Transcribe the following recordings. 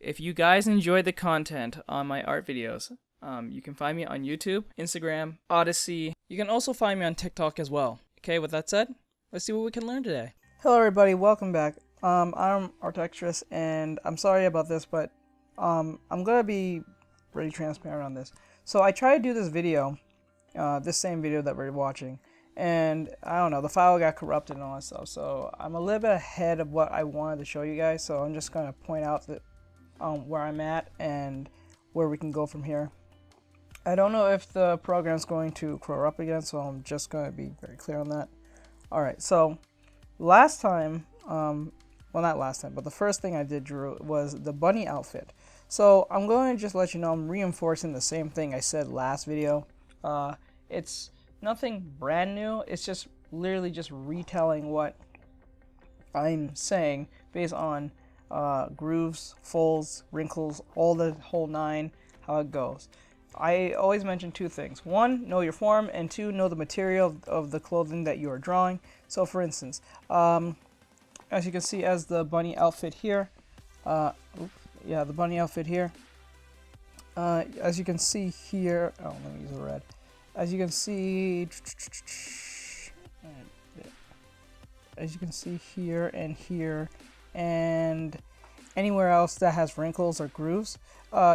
if you guys enjoy the content on my art videos, you can find me on YouTube, Instagram, Odyssey. You can also find me on TikTok as well. Okay, with that said, let's see what we can learn today. Hello everybody, welcome back. I'm Artextric, and I'm sorry about this, but I'm gonna be pretty transparent on this. So I tried to do this video, this same video that we're watching, and I don't know, the file got corrupted and all that stuff. So I'm a little bit ahead of what I wanted to show you guys. So I'm just gonna point out that where I'm at and where we can go from here. I don't know if the program's going to corrupt again, so I'm just going to be very clear on that. Alright, so last time, well not last time, but the first thing I did drew was the bunny outfit. So I'm going to just let you know I'm reinforcing the same thing I said last video. It's nothing brand new, it's just literally just retelling what I'm saying based on grooves, folds, wrinkles, all the whole nine, how it goes. I always mention two things. One, know your form, and two, know the material of the clothing that you are drawing. So for instance, as you can see as the bunny outfit here, the bunny outfit here, as you can see here, oh, let me use the red. As you can see here and here, and anywhere else that has wrinkles or grooves,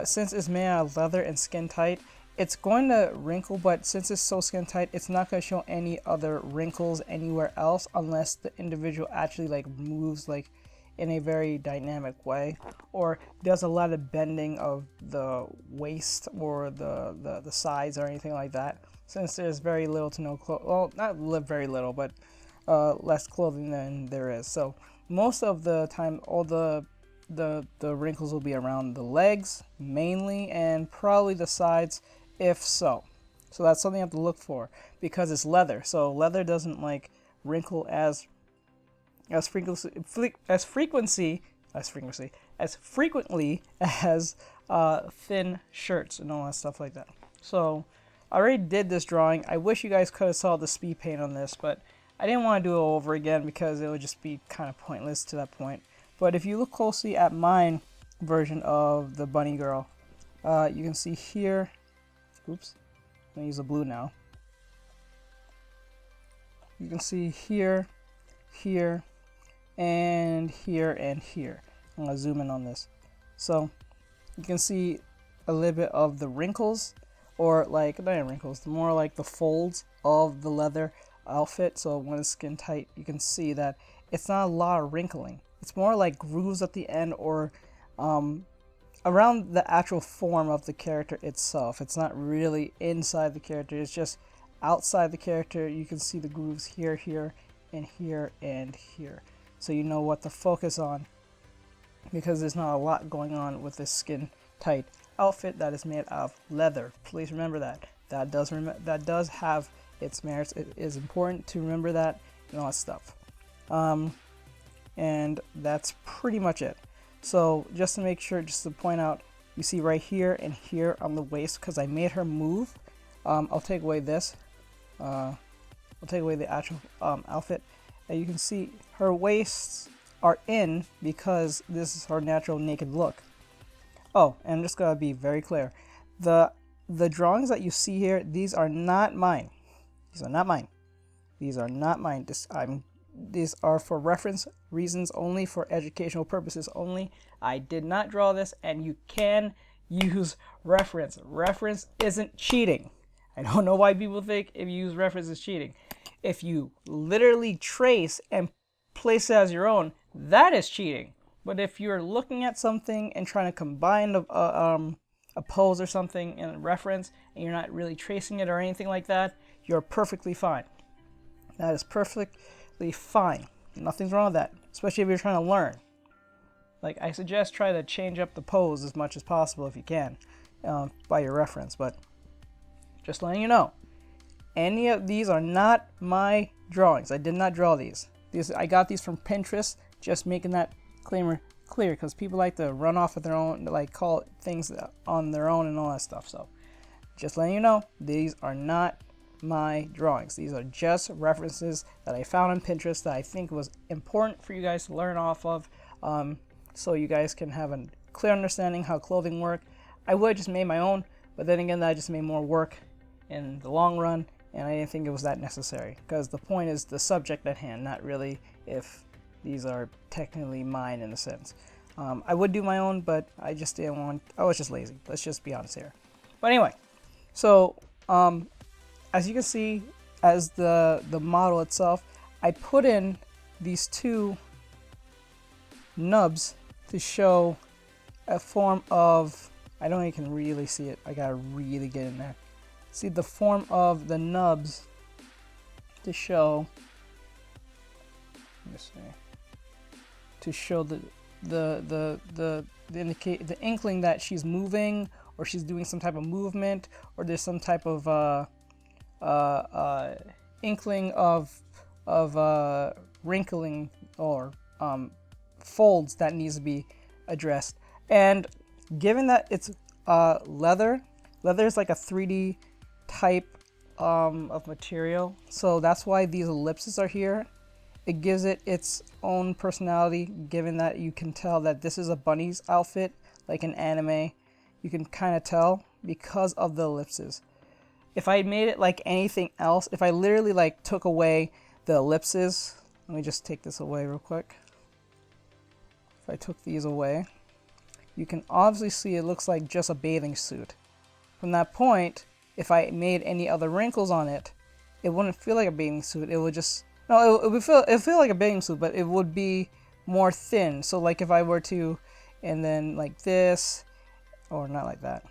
since it's made out of leather and skin tight, it's going to wrinkle, but since it's so skin tight, it's not going to show any other wrinkles anywhere else unless the individual actually like moves like in a very dynamic way or does a lot of bending of the waist or the sides or anything like that. Since there's very little to no well, not very little, but less clothing than there is. So most of the time, all the wrinkles will be around the legs mainly, and probably the sides if so. So that's something you have to look for because it's leather. So leather doesn't like wrinkle as frequently as thin shirts and all that stuff like that. So I already did this drawing. I wish you guys could have saw the speed paint on this, but I didn't want to do it over again because it would just be kind of pointless to that point. But if you look closely at mine version of the bunny girl, you can see here, oops, I'm going to use the blue now. You can see here, here, and here, and here. I'm going to zoom in on this. So you can see a little bit of the wrinkles, or like, not even wrinkles, more like the folds of the leather outfit. So when it's skin tight, you can see that it's not a lot of wrinkling. It's more like grooves at the end or around the actual form of the character itself. It's not really inside the character, it's just outside the character. You can see the grooves here, here, and here, and here. So you know what to focus on because there's not a lot going on with this skin tight outfit that is made out of leather. Please remember that. That does have its merits. It is important to remember that and all that stuff. And that's pretty much it. So just to make sure, just to point out, you see right here and here on the waist, because I made her move. I'll take away this. I'll take away the actual outfit. And you can see her waists are in because this is her natural naked look. Oh, and I'm just gonna be very clear. The drawings that you see here, these are not mine. These are not mine. These are not mine. These are for reference reasons only, for educational purposes only. I did not draw this, and you can use reference. Reference isn't cheating. I don't know why people think if you use reference is cheating. If you literally trace and place it as your own, that is cheating. But if you're looking at something and trying to combine a pose or something in a reference, and you're not really tracing it or anything like that, you're perfectly fine. That is perfectly fine. Nothing's wrong with that, especially if you're trying to learn. Like, I suggest try to change up the pose as much as possible if you can by your reference, but just letting you know, any of these are not my drawings. I did not draw these. I got these from Pinterest, just making that clear because people like to run off with their own, like call things on their own and all that stuff. So just letting you know, these are not my drawings. These are just references that I found on Pinterest that I think was important for you guys to learn off of, so you guys can have a clear understanding how clothing work, I would have just made my own, but then again, that just made more work in the long run, and I didn't think it was that necessary, because the point is the subject at hand, not really if these are technically mine in a sense. I would do my own, but I just didn't want, I was just lazy. Let's just be honest here. But anyway, so as you can see, as the model itself, I put in these two nubs to show a form of, I don't even can really see it. I gotta really get in there. See the form of the nubs to show, let me see, to show the inkling that she's moving, or she's doing some type of movement, or there's some type of inkling of wrinkling or folds that needs to be addressed. And given that it's leather is like a 3D type of material, so that's why these ellipses are here. It gives it its own personality, given that you can tell that this is a bunny's outfit, like an anime. You can kind of tell because of the ellipses. If I made it like anything else, if I literally like took away the ellipses, let me just take this away real quick. If I took these away, you can obviously see it looks like just a bathing suit. From that point, if I made any other wrinkles on it, it wouldn't feel like a bathing suit. It would just, no, it would feel like a bathing suit, but it would be more thin. So like if I were to, and then like this, or not like that,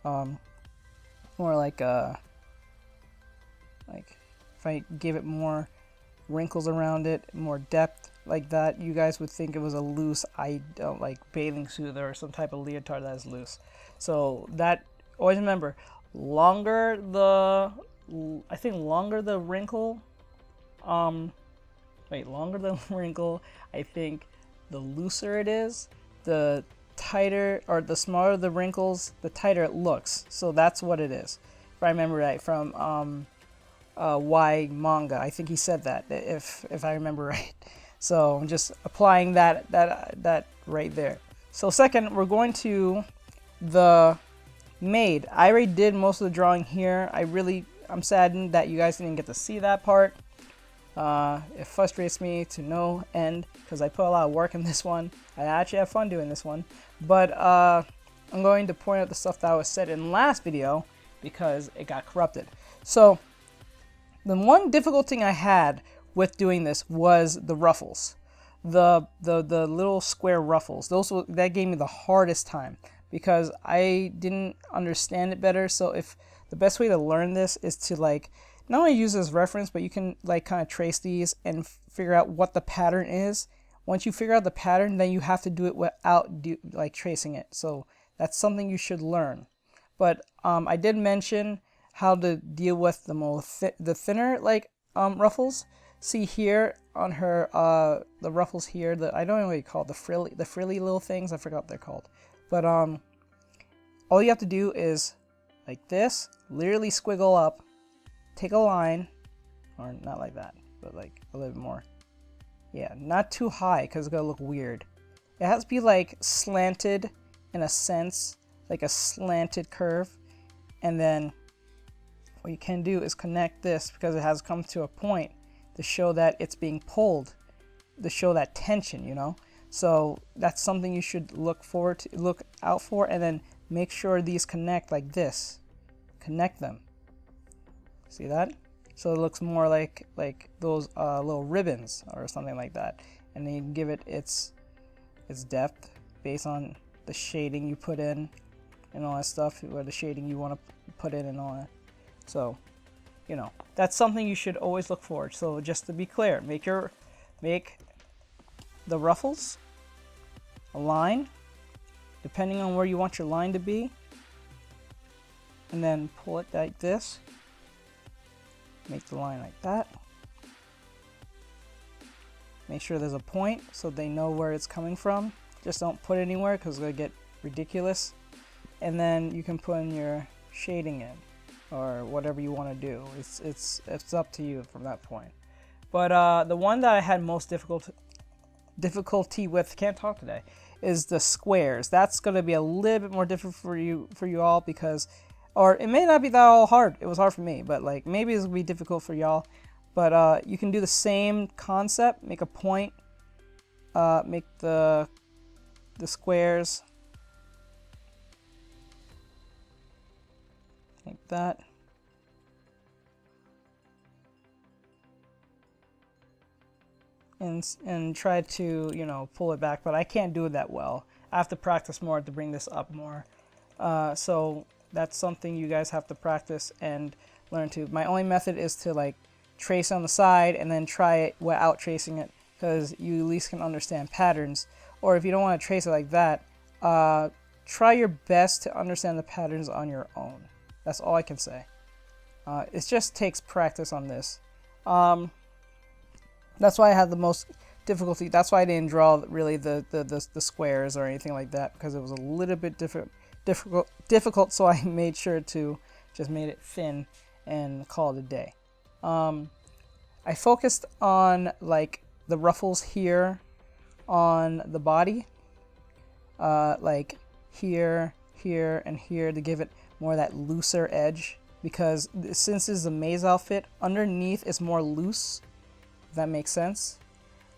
more like if I gave it more wrinkles around it, more depth like that, you guys would think it was a loose, I don't like, bathing suit or some type of leotard that is loose. So that, always remember, longer the wrinkle, longer the wrinkle, I think the looser it is, the tighter, or the smaller the wrinkles, the tighter it looks. So that's what it is, if I remember right, from Whyt Manga. I think he said that, if I remember right. So I'm just applying that right there. So second, we're going to the maid. I already did most of the drawing here. I'm saddened that you guys didn't get to see that part. It frustrates me to no end because I put a lot of work in this one. I actually have fun doing this one, but I'm going to point out the stuff that was said in the last video because it got corrupted. So the one difficult thing I had with doing this was the ruffles, the little square ruffles. That gave me the hardest time because I didn't understand it better. So if the best way to learn this is to like not only use as reference, but you can like kind of trace these and figure out what the pattern is. Once you figure out the pattern, then you have to do it without like tracing it. So that's something you should learn. But I did mention how to deal with the thinner like ruffles. See here on her the ruffles here, I don't know what you call it, the frilly little things, I forgot what they're called. But all you have to do is like this, literally squiggle up, take a line, or not like that, but like a little bit more. Yeah, not too high because it's gonna look weird. It has to be like slanted in a sense, like a slanted curve. And then what you can do is connect this because it has come to a point to show that it's being pulled, to show that tension, you know. So that's something you should look out for, and then make sure these connect like this. Connect them. See that? So it looks more like those little ribbons or something like that, and then you can give it its depth based on the shading you put in and all that stuff, or the shading you want to put in and all that. So, you know, that's something you should always look for. So just to be clear, make the ruffles a line, depending on where you want your line to be, and then pull it like this. Make the line like that. Make sure there's a point so they know where it's coming from. Just don't put it anywhere because it's going to get ridiculous. And then you can put in your shading in, or whatever you want to do. It's up to you from that point. But the one that I had most difficulty with, can't talk today, is the squares. That's going to be a little bit more difficult for you all because, or it may not be that all hard. It was hard for me, but like maybe it's going to be difficult for y'all. But you can do the same concept, make a point, make the squares like that. And try to, you know, pull it back, but I can't do it that well. I have to practice more to bring this up more. So that's something you guys have to practice and learn to. My only method is to like trace on the side and then try it without tracing it, because you at least can understand patterns. Or if you don't want to trace it like that, try your best to understand the patterns on your own. That's all I can say. It just takes practice on this. That's why I had the most difficulty. That's why I didn't draw really the squares or anything like that, because it was a little bit difficult. So I made sure to just made it thin and call it a day. I focused on like the ruffles here on the body, like here, here, and here to give it more of that looser edge, because since this is a Maid Outfit, underneath is more loose. If that makes sense.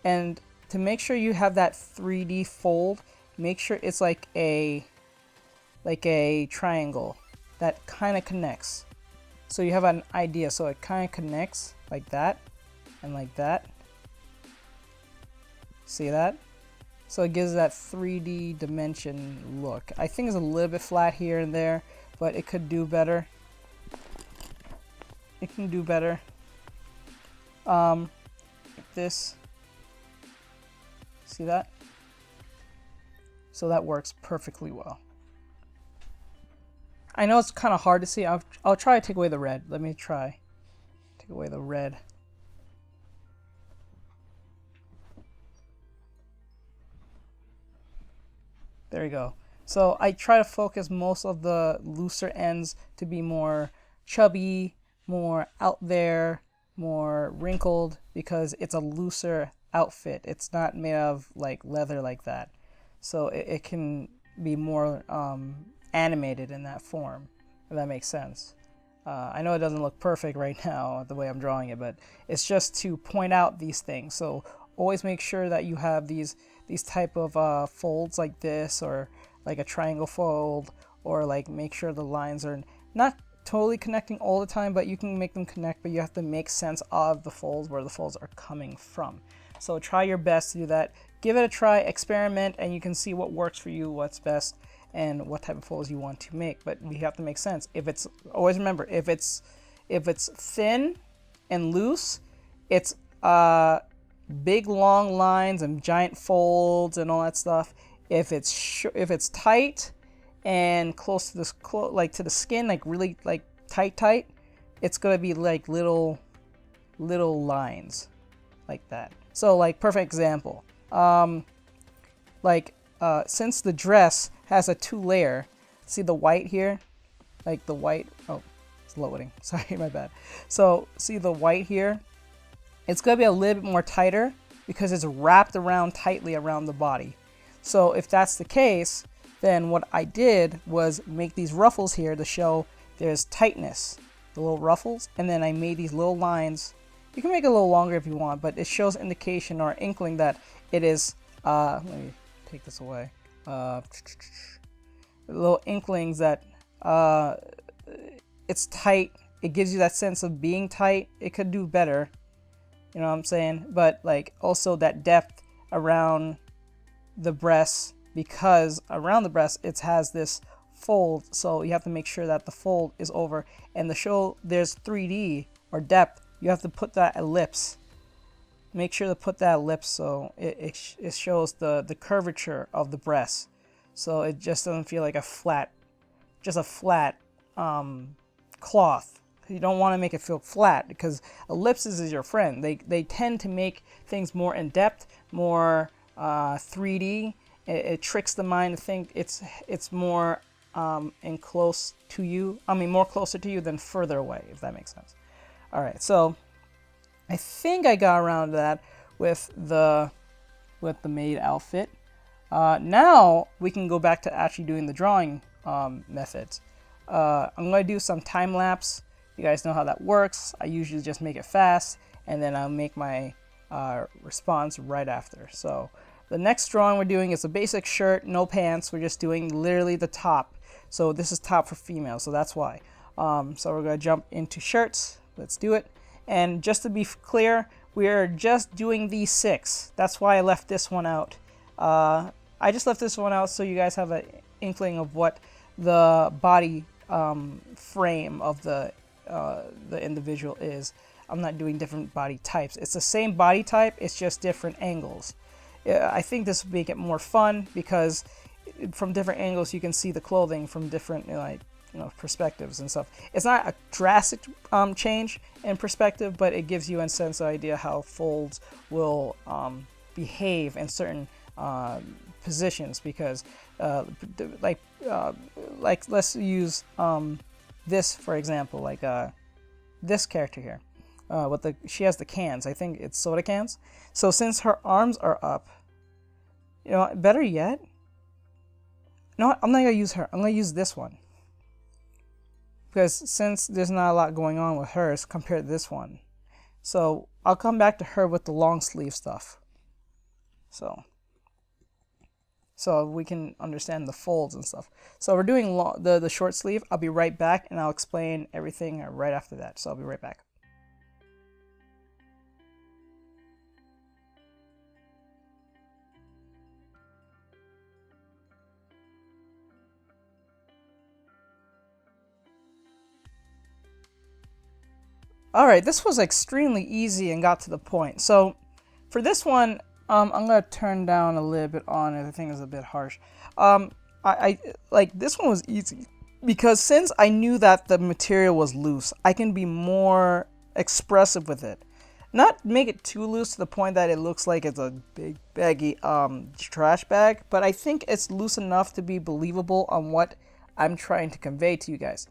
And to make sure you have that 3D fold, make sure it's like a triangle that kind of connects. So you have an idea. So it kind of connects like that and like that. See that? So it gives that 3D dimension look. I think it's a little bit flat here and there, but it could do better. It can do better. This, see that? So that works perfectly well. I know it's kind of hard to see. I'll try to take away the red. Let me try. Take away the red. There you go. So I try to focus most of the looser ends to be more chubby, more out there, more wrinkled, because it's a looser outfit. It's not made of like leather like that. So it can be more animated in that form, if that makes sense. I know it doesn't look perfect right now the way I'm drawing it, but it's just to point out these things. So always make sure that you have these type of folds like this, or like a triangle fold, or like make sure the lines are not totally connecting all the time, but you can make them connect, but you have to make sense of the folds, where the folds are coming from. So try your best to do that. Give it a try, experiment, and you can see what works for you, what's best, and what type of folds you want to make. But you have to make sense. If it's, always remember, if it's thin and loose, it's big long lines and giant folds and all that stuff. If it's tight and close to this, like to the skin, like really like tight, it's gonna be like little lines like that. So like perfect example, since the dress has a 2-layer, see the white here, like the white, oh, it's loading, sorry, my bad. So see the white here, it's gonna be a little bit more tighter because it's wrapped around tightly around the body. So if that's the case, then what I did was make these ruffles here to show there's tightness, the little ruffles, and then I made these little lines. You can make it a little longer if you want, but it shows indication or inkling that it is, let me take this away, little inklings that it's tight. It gives you that sense of being tight. It could do better, you know what I'm saying? But like also that depth around the breast, because around the breast it has this fold, so you have to make sure that the fold is over, and to show there's 3D or depth, you have to put that ellipse. Make sure to put that ellipse so it shows the curvature of the breast, so it just doesn't feel like a flat cloth. You don't want to make it feel flat, because ellipses is your friend. They tend to make things more in depth, more 3D. It tricks the mind to think it's more in close to you. I mean, more closer to you than further away, if that makes sense. All right, so I think I got around to that with the Maid Outfit. Now we can go back to actually doing the drawing methods. I'm going to do some time lapse. You guys know how that works. I usually just make it fast, and then I'll make my response right after. So the next drawing we're doing is a basic shirt, no pants. We're just doing literally the top. So this is top for female, so that's why. So we're going to jump into shirts. Let's do it. And just to be clear, we are just doing these 6. That's why I left this one out. I just left this one out so you guys have an inkling of what the body frame of the individual is. I'm not doing different body types. It's the same body type, it's just different angles. I think this would make it more fun because from different angles you can see the clothing from different perspectives and stuff. It's not a drastic change in perspective, but it gives you a sense of idea how folds will behave in certain positions, because like let's use this for example, like this character here, she has the cans. I think it's soda cans. So since her arms are up, better yet, no, I'm not gonna use her. I'm gonna use this one, because since there's not a lot going on with hers compared to this one, so I'll come back to her with the long sleeve stuff. So we can understand the folds and stuff. So we're doing the short sleeve. I'll be right back, and I'll explain everything right after that. So I'll be right back. Alright, this was extremely easy and got to the point. So for this one, I'm gonna turn down a little bit on it. I think it's a bit harsh. I like this one was easy because since I knew that the material was loose, I can be more expressive with it. Not make it too loose to the point that it looks like it's a big baggy trash bag, but I think it's loose enough to be believable on what I'm trying to convey to you guys.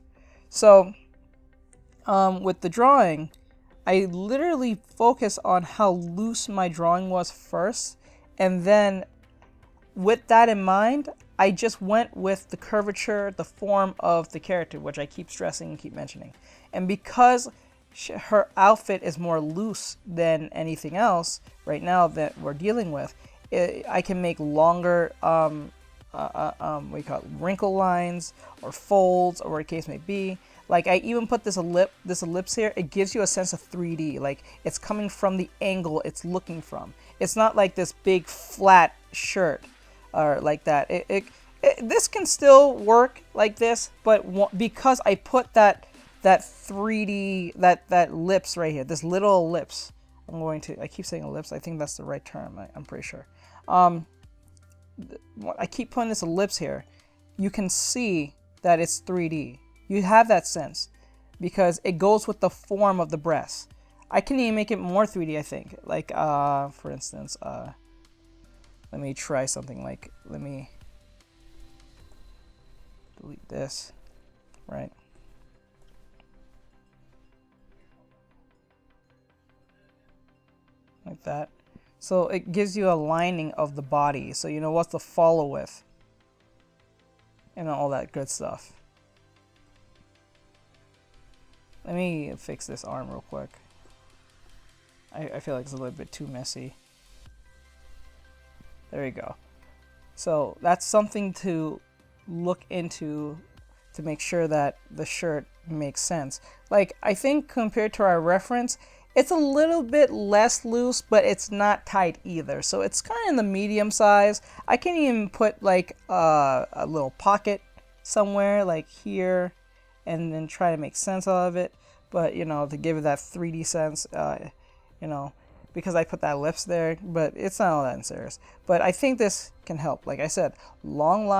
So with the drawing, I literally focus on how loose my drawing was first, and then with that in mind, I just went with the curvature, the form of the character, which I keep stressing and keep mentioning. And because her outfit is more loose than anything else right now that we're dealing with, I can make longer wrinkle lines or folds or whatever the case may be. Like I even put this ellipse here. It gives you a sense of 3D. Like it's coming from the angle it's looking from. It's not like this big flat shirt or like that. This can still work like this, but because I put that 3D that ellipse right here, this little ellipse. I keep saying ellipse. I think that's the right term. I'm pretty sure. I keep putting this ellipse here. You can see that it's 3D. You have that sense because it goes with the form of the breast. I can even make it more 3D, I think. Like, for instance, let me try something like, let me delete this, right? Like that. So it gives you a lining of the body, so you know what to follow with and all that good stuff. Let me fix this arm real quick. I feel like it's a little bit too messy. There you go. So that's something to look into to make sure that the shirt makes sense. Like, I think compared to our reference, it's a little bit less loose, but it's not tight either. So it's kind of in the medium size. I can even put like a little pocket somewhere like here and then try to make sense out of it. But, to give it that 3D sense, because I put that ellipse there, but it's not all that serious. But I think this can help. Like I said, long,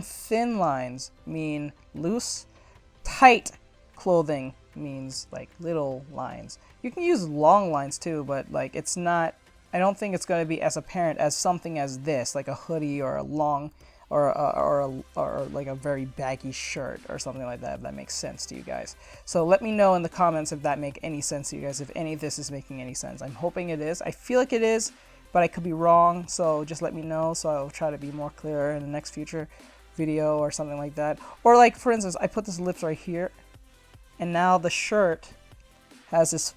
thin lines mean loose. Tight clothing means like little lines. You can use long lines too, but like it's not, I don't think it's going to be as apparent as something as this, like a hoodie or a long or like a very baggy shirt or something like that, if that makes sense to you guys. So let me know in the comments if that make any sense to you guys, if any of this is making any sense. I'm hoping it is. I feel like it is, but I could be wrong, so just let me know, so I'll try to be more clear in the next future video or something like that. Or like, for instance, I put this lips right here, and now the shirt has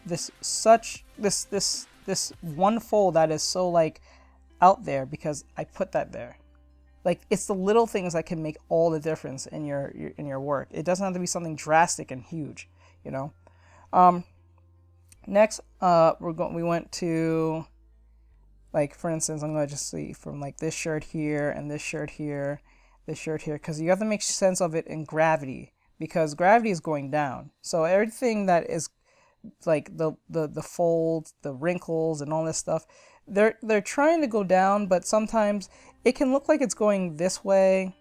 this one fold that is so like out there because I put that there. Like, it's the little things that can make all the difference in your work. It doesn't have to be something drastic and huge, you know. Next, we went to, like, for instance, I'm going to just see from like this shirt here and this shirt here, this shirt here, because you have to make sense of it in gravity, because gravity is going down. So everything that is like the folds, the wrinkles, and all this stuff, they're trying to go down, but sometimes it can look like it's going this way.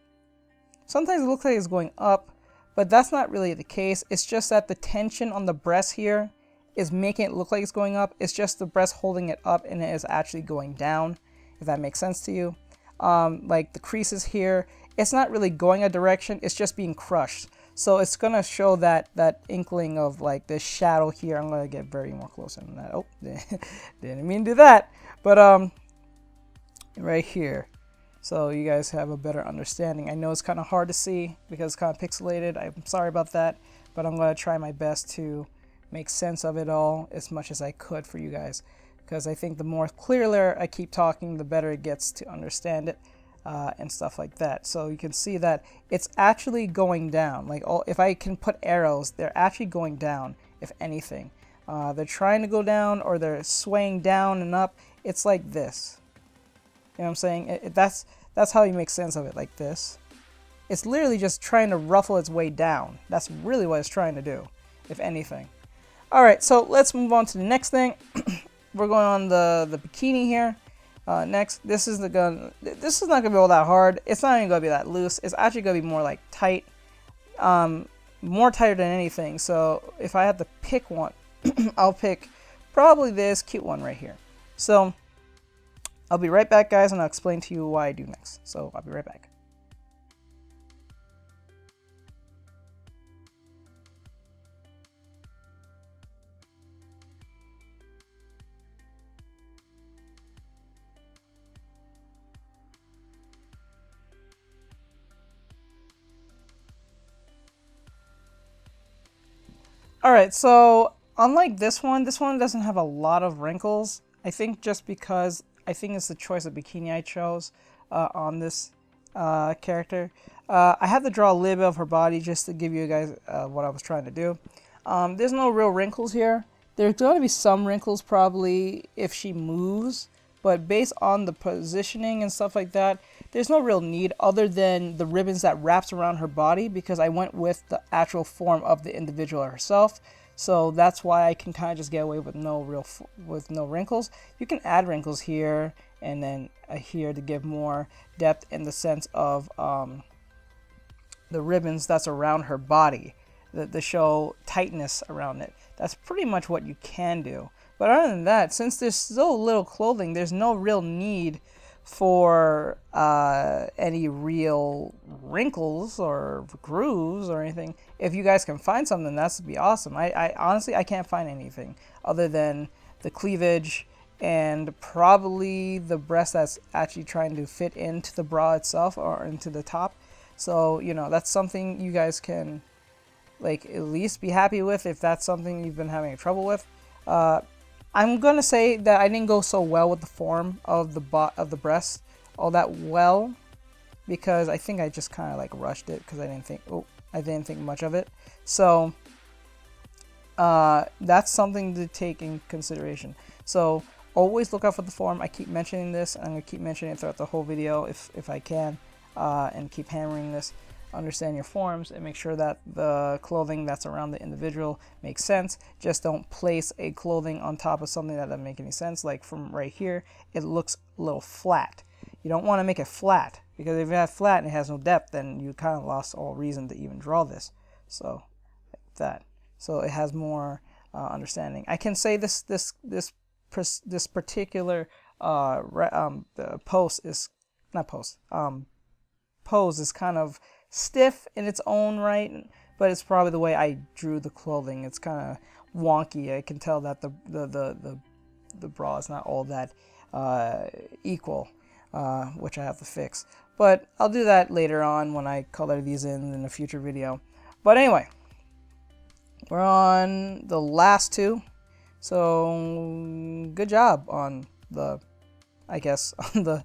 Sometimes it looks like it's going up, but that's not really the case. It's just that the tension on the breast here is making it look like it's going up. It's just the breast holding it up, and it is actually going down, if that makes sense to you. Like the creases here, it's not really going a direction, it's just being crushed. So it's gonna show that inkling of like this shadow here. I'm gonna get very more closer than that. Oh, didn't mean to do that. But right here, so you guys have a better understanding. I know it's kind of hard to see because it's kind of pixelated. I'm sorry about that, but I'm gonna try my best to make sense of it all as much as I could for you guys, because I think the more clearly I keep talking, the better it gets to understand it. And stuff like that. So you can see that it's actually going down. Like, if I can put arrows, they're actually going down, if anything. They're trying to go down, or they're swaying down and up. It's like this. You know what I'm saying? That's how you make sense of it, like this. It's literally just trying to ruffle its way down. That's really what it's trying to do, if anything. Alright, so let's move on to the next thing. We're going on the bikini here. Next, this is not gonna be all that hard. It's not even gonna be that loose. It's actually gonna be more like tight, more tighter than anything. So if I had to pick one, I'll pick probably this cute one right here. So I'll be right back, guys, and I'll explain to you why I do next. So I'll be right back. Alright, so unlike this one doesn't have a lot of wrinkles. I think just because I think it's the choice of bikini I chose on this character. I had to draw a little bit of her body just to give you guys what I was trying to do. There's no real wrinkles here. There's going to be some wrinkles probably if she moves, but based on the positioning and stuff like that, there's no real need other than the ribbons that wraps around her body, because I went with the actual form of the individual herself. So that's why I can kind of just get away with no wrinkles. You can add wrinkles here and then here to give more depth in the sense of the ribbons that's around her body, the show tightness around it. That's pretty much what you can do. But other than that, since there's so little clothing, there's no real need for any real wrinkles or grooves or anything. If you guys can find something, that's be awesome. I honestly, I can't find anything other than the cleavage and probably the breast that's actually trying to fit into the bra itself or into the top. So, you know, that's something you guys can like at least be happy with if that's something you've been having trouble with. I'm gonna say that I didn't go so well with the form of the breast all that well, because I think I just kind of like rushed it because I didn't think much of it. So that's something to take in consideration. So always look out for the form. I keep mentioning this, and I'm gonna keep mentioning it throughout the whole video if I can, and keep hammering this. Understand your forms and make sure that the clothing that's around the individual makes sense. Just don't place a clothing on top of something that doesn't make any sense. Like from right here, it looks a little flat. You don't want to make it flat, because if you have flat and it has no depth, then you kind of lost all reason to even draw this. So like that. So it has more understanding. I can say this particular pose is kind of stiff in its own right, but it's probably the way I drew the clothing. It's kind of wonky. I can tell that the bra is not all that equal, which I have to fix. But I'll do that later on when I color these in a future video. But anyway, we're on the last two. So good job on the, I guess, on the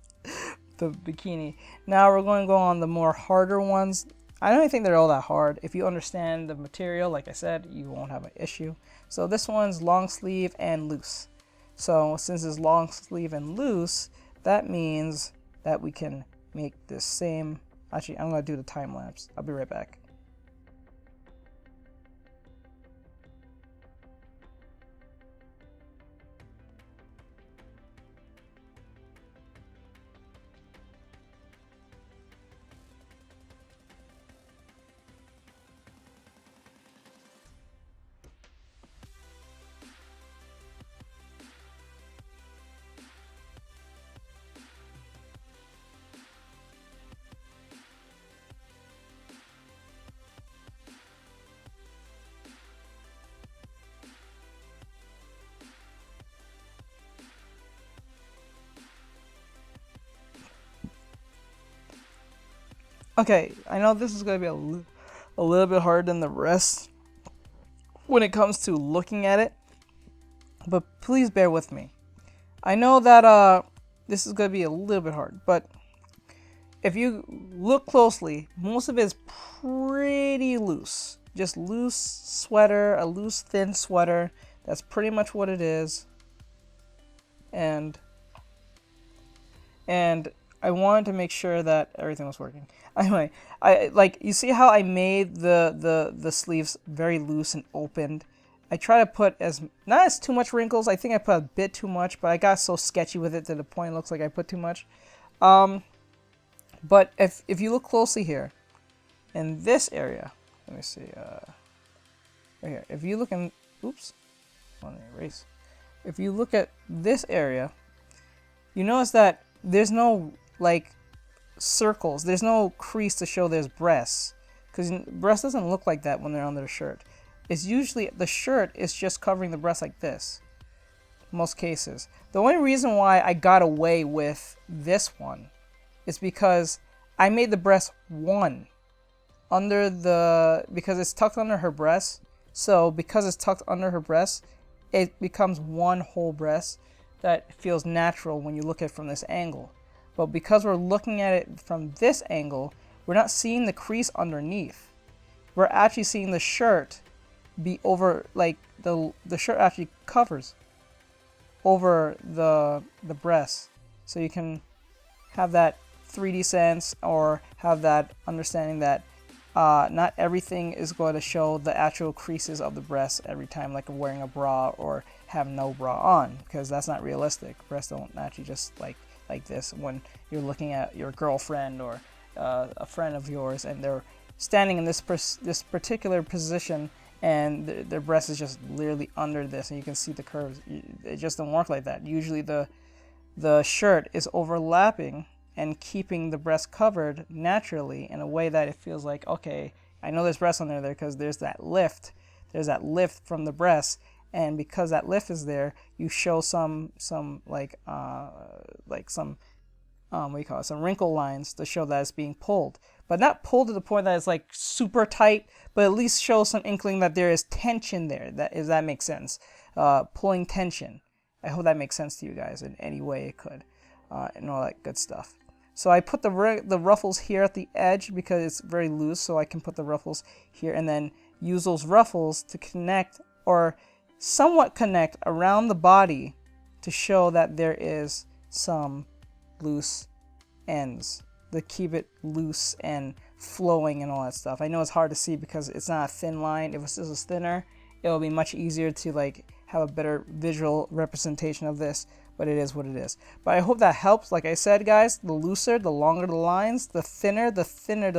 bikini. Now we're going to go on the more harder ones. I don't think they're all that hard. If you understand the material, like I said, you won't have an issue. So this one's long sleeve and loose. So since it's long sleeve and loose, that means that we can make the same. Actually, I'm going to do the time lapse. I'll be right back. Okay, I know this is going to be a little bit harder than the rest when it comes to looking at it, but please bear with me. I know that this is going to be a little bit hard, but if you look closely, most of it is pretty loose. Just loose sweater, a loose thin sweater. That's pretty much what it is. And I wanted to make sure that everything was working. Anyway, you see how I made the sleeves very loose and opened. I try to put not as too much wrinkles. I think I put a bit too much, but I got so sketchy with it to the point it looks like I put too much. But if you look closely here, in this area, let me see, right here. If you look in, oops, I want to erase. If you look at this area, you notice that there's no like circles. There's no crease to show there's breasts, because breast doesn't look like that when they're under the shirt. It's usually the shirt is just covering the breast like this. Most cases. The only reason why I got away with this one is because I made the breast one under because it's tucked under her breast. So because it's tucked under her breast, it becomes one whole breast that feels natural when you look at it from this angle. But because we're looking at it from this angle, we're not seeing the crease underneath. We're actually seeing the shirt be over, like the shirt actually covers over the breast. So you can have that 3D sense, or have that understanding that not everything is going to show the actual creases of the breast every time, like wearing a bra or have no bra on, because that's not realistic. Breasts don't actually just like this when you're looking at your girlfriend or a friend of yours, and they're standing in this particular position, and their breast is just literally under this, and you can see the curves. It just don't work like that. Usually the shirt is overlapping and keeping the breast covered naturally in a way that it feels like, okay, I know there's breast under there because there's that lift. There's that lift from the breast, and because that lift is there, you show some what do you call it? Some wrinkle lines to show that it's being pulled, but not pulled to the point that it's like super tight, but at least show some inkling that there is tension there. If that makes sense, pulling tension. I hope that makes sense to you guys in any way it could, and all that good stuff. So I put the ruffles here at the edge because it's very loose, so I can put the ruffles here and then use those ruffles to connect, or somewhat connect, around the body to show that there is some loose ends, to keep it loose and flowing and all that stuff. I know it's hard to see because it's not a thin line. If this was thinner, it will be much easier to like have a better visual representation of this, but it is what it is. But I hope that helps. Like I said, guys, the looser, the longer the lines, the tighter, the thinner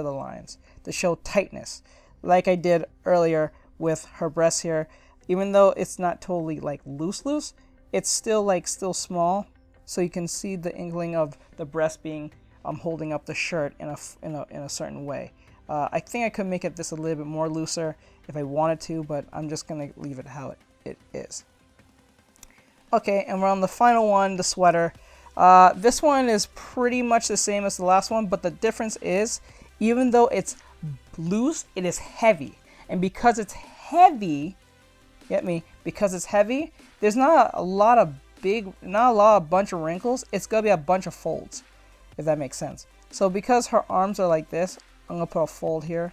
the lines to show tightness. Like I did earlier with her breasts here, even though it's not totally like loose, it's still small, so you can see the inkling of the breast being holding up the shirt in a certain way. I think I could make this a little bit more looser if I wanted to, but I'm just gonna leave it how it is. Okay, and we're on the final one, the sweater. This one is pretty much the same as the last one, but the difference is, even though it's loose, it is heavy. And because it's heavy, get me? Because it's heavy, there's not a lot of bunch of wrinkles. It's gonna be a bunch of folds, if that makes sense. So because her arms are like this, I'm gonna put a fold here.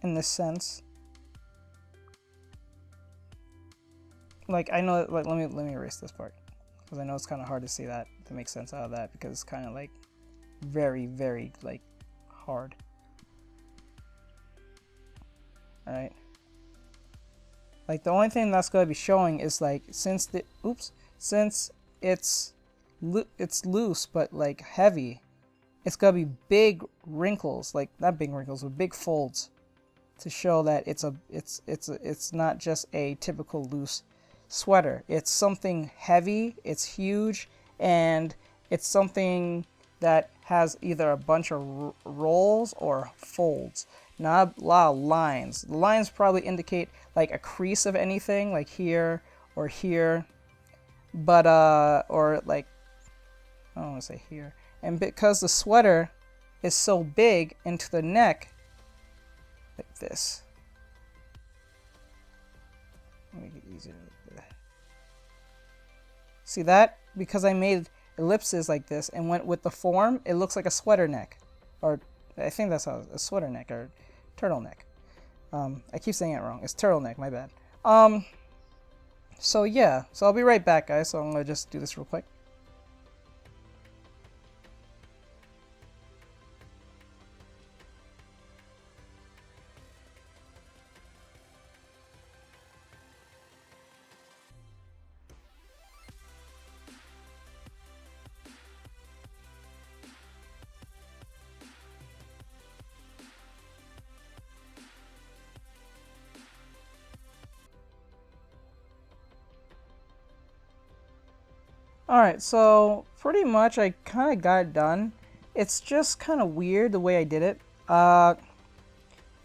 In this sense, like I know, like let me erase this part because I know it's kind of hard to see that, to make sense out of that, because it's kind of like very like hard. All right, like the only thing that's going to be showing is like, since it's loose but like heavy, it's gonna be big wrinkles, like not big wrinkles, but big folds, to show that it's not just a typical loose sweater. It's something heavy, it's huge, and it's something that has either a bunch of rolls or folds, not a lot of lines. The lines probably indicate like a crease of anything, like here or here, but or like, I don't want to say here. And because the sweater is so big into the neck, like this. Let me make it easier. See that? Because I made ellipses like this and went with the form, it looks like a sweater neck. Or I think that's how, a sweater neck or turtleneck. I keep saying it wrong. It's turtleneck, my bad. So yeah, so I'll be right back, guys. So I'm gonna just do this real quick. Alright, so pretty much I kind of got it done. It's just kind of weird the way I did it. For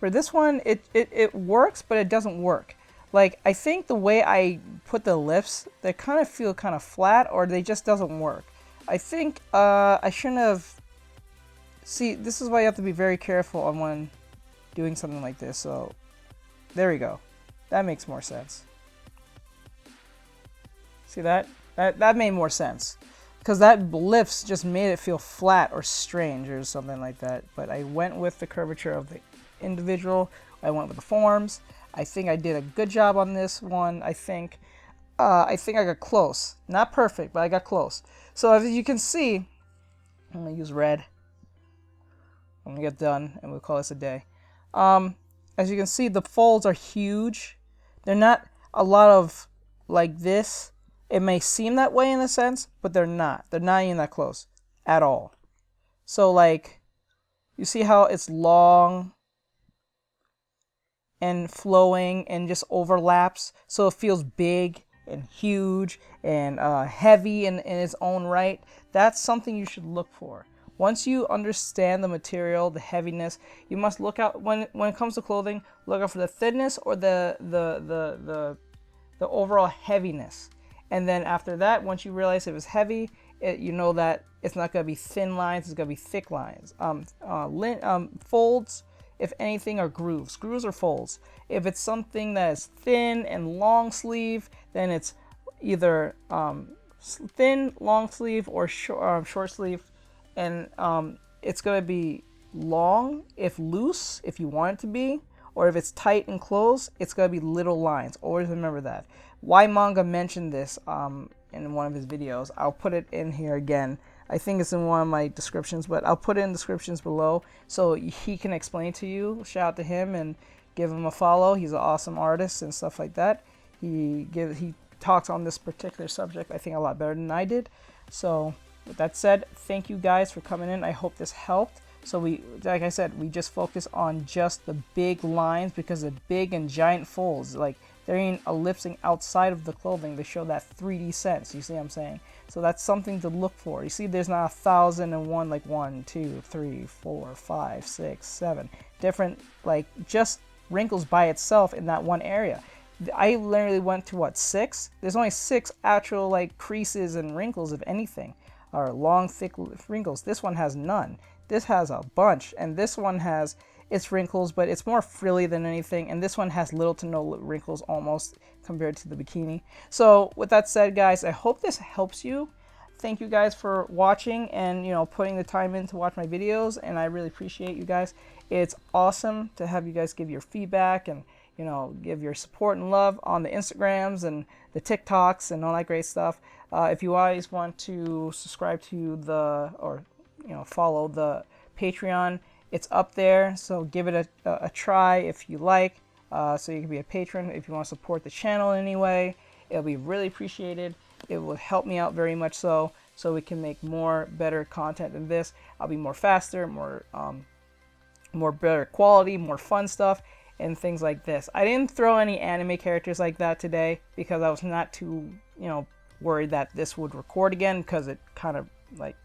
this one, it works, but it doesn't work. Like, I think the way I put the lips, they kind of feel kind of flat, or they just doesn't work. I think I shouldn't have... See, this is why you have to be very careful on when doing something like this. So, there we go. That makes more sense. See that? That made more sense, because that lips just made it feel flat or strange or something like that. But I went with the curvature of the individual. I went with the forms. I think I did a good job on this one. I think I got close. Not perfect, but I got close. So as you can see, I'm gonna use red. I'm gonna get done, and we'll call this a day. As you can see, the folds are huge. They're not a lot of like this. It may seem that way in a sense, but they're not. They're not even that close at all. So like, you see how it's long and flowing and just overlaps, so it feels big and huge and heavy in its own right. That's something you should look for. Once you understand the material, the heaviness, you must look out when it comes to clothing. Look out for the thinness or the overall heaviness. And then after that, once you realize it was heavy, you know that it's not going to be thin lines, it's going to be thick lines. Folds, if anything, are grooves. Grooves or folds. If it's something that is thin and long sleeve, then it's either thin, long sleeve, or short sleeve. And it's going to be long if loose, if you want it to be. Or if it's tight and close, it's going to be little lines. Always remember that. Whyt Manga mentioned this in one of his videos. I'll put it in here again. I think it's in one of my descriptions, but I'll put it in descriptions below so he can explain to you. Shout out to him and give him a follow. He's an awesome artist and stuff like that. He talks on this particular subject, I think, a lot better than I did. So with that said, thank you guys for coming in. I hope this helped. So like I said, we just focus on just the big lines because the big and giant folds, like They're even ellipsing outside of the clothing to show that 3D sense. You see what I'm saying? So that's something to look for. You see, there's not 1,001, like 1, 2, 3, 4, 5, 6, 7 different, like, just wrinkles by itself in that one area. I literally went to what, 6? There's only 6 actual, like, creases and wrinkles, if anything, or long thick wrinkles. This one has none. This has a bunch, and this one has its wrinkles, but it's more frilly than anything, and this one has little to no wrinkles almost compared to the bikini. So with that said, guys, I hope this helps you. Thank you guys for watching and, you know, putting the time in to watch my videos, and I really appreciate you guys. It's awesome to have you guys give your feedback and, you know, give your support and love on the Instagrams and the TikToks and all that great stuff. If you guys want to subscribe to the, or, you know, follow the Patreon, it's up there, so give it a try if you like, so you can be a patron if you want to support the channel in any way. It'll be really appreciated. It will help me out very much so we can make more better content than this. I'll be more faster, more better quality, more fun stuff, and things like this. I didn't throw any anime characters like that today because I was not too, you know, worried that this would record again, because it kind of like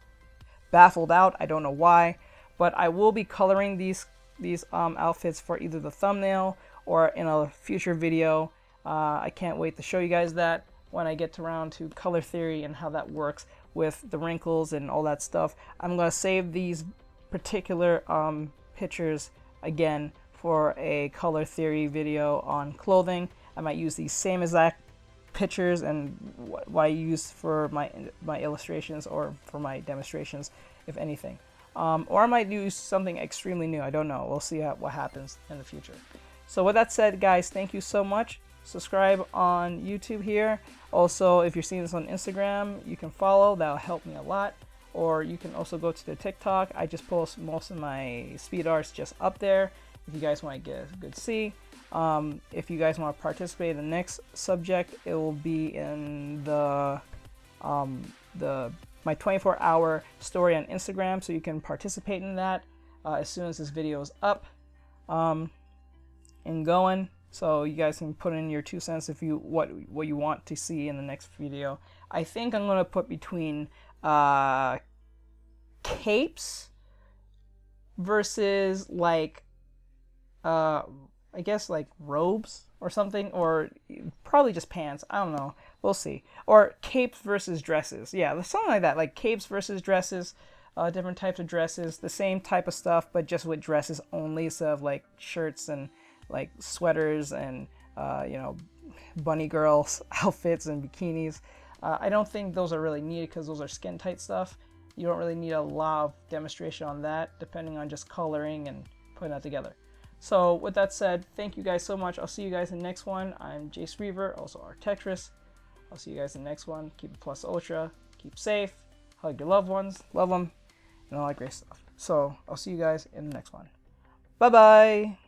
baffled out. I don't know why. But I will be coloring these outfits for either the thumbnail or in a future video. I can't wait to show you guys that when I get around to color theory and how that works with the wrinkles and all that stuff. I'm going to save these particular pictures again for a color theory video on clothing. I might use these same exact pictures and what I use for my illustrations or for my demonstrations, if anything. Or I might use something extremely new. I don't know. We'll see what happens in the future. So with that said, guys, thank you so much. Subscribe on YouTube here. Also, if you're seeing this on Instagram, you can follow. That'll help me a lot. Or you can also go to the TikTok. I just post most of my speed arts just up there if you guys want to get a good see. If you guys want to participate in the next subject, it will be in my 24-hour story on Instagram, so you can participate in that as soon as this video is up and going. So you guys can put in your 2 cents if you what you want to see in the next video. I think I'm gonna put between capes versus like I guess like robes or something, or probably just pants. I don't know. We'll see. Or capes versus dresses. Yeah, something like that. Like capes versus dresses, different types of dresses, the same type of stuff, but just with dresses only, instead of like shirts and like sweaters and, you know, bunny girls outfits and bikinis. I don't think those are really needed because those are skin tight stuff. You don't really need a lot of demonstration on that, depending on just coloring and putting that together. So with that said, thank you guys so much. I'll see you guys in the next one. I'm Jace Reaver, also Artextric. I'll see you guys in the next one. Keep it plus ultra. Keep safe. Hug your loved ones. Love them. And all that great stuff. So I'll see you guys in the next one. Bye-bye.